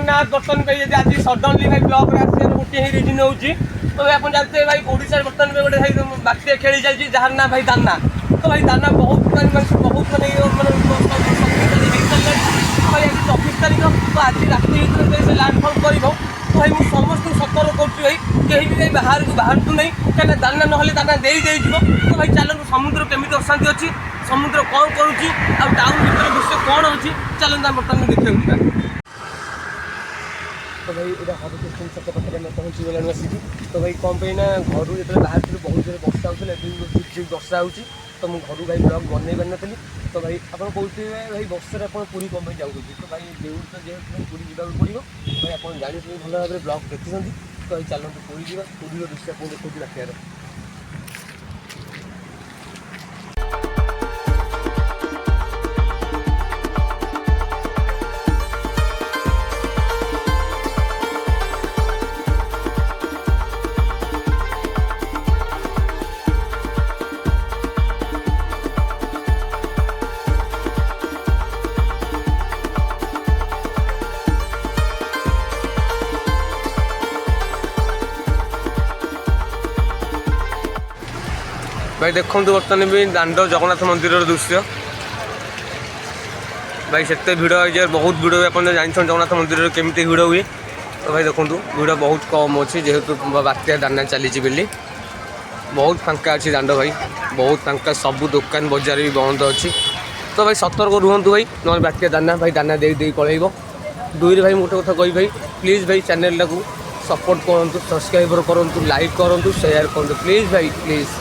जगन्नाथ बर्तमान भाई आज सडनली भाई ब्लॉक आसार गोटे ही रिजन हो तो भाई आप जानते भाई ओडिशा बर्तमान में गोटे भाई बात्या खेली चलती जार ना भाई दाना तो भाई दाना बहुत बहुत माने भाई आज 24 तारीख तो आज राति से लैंडफॉल कर तो भाई मुझे समस्त सतर्क करुँच भाई कहीं भी भाई बाहर नहीं कहीं दाना ना दाना दे तो भाई चलते समुद्र केमी अशांति अच्छी समुद्र कौन करुच्ची आ टाउन भर दृश्य कौन अच्छी चलते बर्तमान देखा तो भाई ये हरकृष्ण सत्य पाखे पहुँची गलानी आसिक तो भाई कौन पे ना घर जो बाहर बहुत जोर वर्षा होता वर्षा हो तो मुझे घर भाई ब्लॉग बनई पारि नी तो भाई आप कहते भाई वर्षा आप पूरी कम जाऊँगी तो भाई देउर तो जेहतु पूरी जावाक पड़ो भाई आप जानते भल भाव में ब्लॉग देखी तो भाई चलते पूरी जावा पूरी दृश्य आप देखते राखियार भाई देखो बर्तमान भी दांड जगन्नाथ मंदिर दृश्य भाई से भिड़ है बहुत भिड़ हुए आप जानते जगन्नाथ मंदिर केमी भिड़ हुए तो भाई देखो भिड़ बहुत कम अच्छी जेहेतु बात्या दाना चली बहुत फांका अच्छी दांड भाई बहुत फांका सबू दुकान बजार भी बंद अच्छी तो भाई सतर्क रुहतु भाई ना बात्या दाना भाई दाना दे पलैब दुई भाई गोटे कथा कही भाई प्लीज भाई चैनल को सपोर्ट करूँ सब्सक्राइब करूँ लाइक करूँ शेयर करूँ प्लीज भाई प्लीज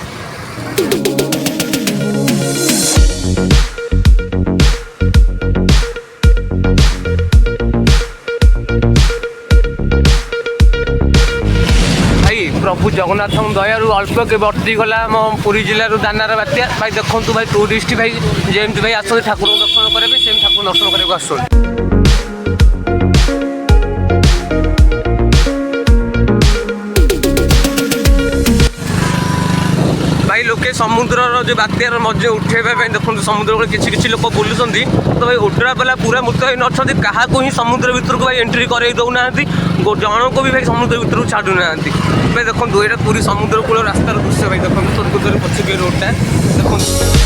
प्रभु जगन्नाथ दयारू अल्प के बर्तीगला आम पुरी जिलूर दानार बात्या भाई देखो भाई टूरिस्ट भाई जमी भाई आस ठाकुर दर्शन करेंगे सेम ठाकुर दर्शन करने आस भाई लोके समुद्र जो बात्यार मजा उठेबा देखो समुद्र को किसी लोक बुलूँ तो भाई उड्रा वाला पूरा मुतयन अच्छा क्या ही समुद्र भितर को भाई एंट्री कर दौना जन को भी भाई समुद्र भितर को छाड़ूना भाई देखो यहाँ पूरी समुद्र कूल रास्तार दृश्य भाई देखो स्वर्गद्वार पछके रोडटा देखो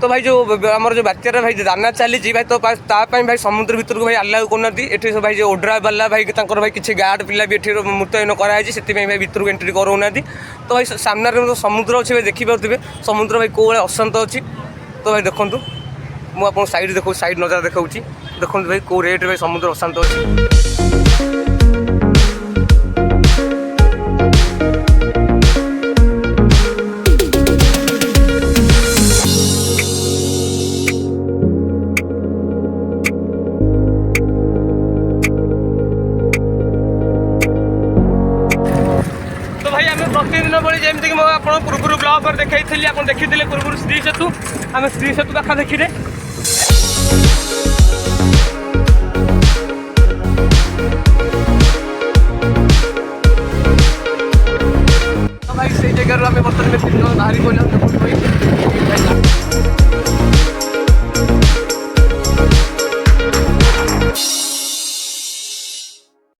तो भाई जो आमर जो बात्यार भाई दाना चली भाई तो भाई समुद्र भितर को भाई अलाउ करना ये भाई जो ओड्रा वाला भाई भाई किसी गार्ड पिला भी ये मुतयन कराई से भाई भितर को एंट्री करोना तो भाई सामने जो समुद्र अच्छे भाई देखिपे समुद्र भाई कौ भाई अशांत अच्छी तो भाई देखूँ मुझे साइड देखो साइड नजर देखा देखो भाई कौ रेट भाई समुद्र अशांत अच्छी प्रतिदिन भाई जमीक आप पूर्व ब्लॉग देखी आप देखी पूर्व श्री सेतु आम श्री सेतु पाखा देखी तो भाई से जगह आम बर्तमान बाहरी पड़े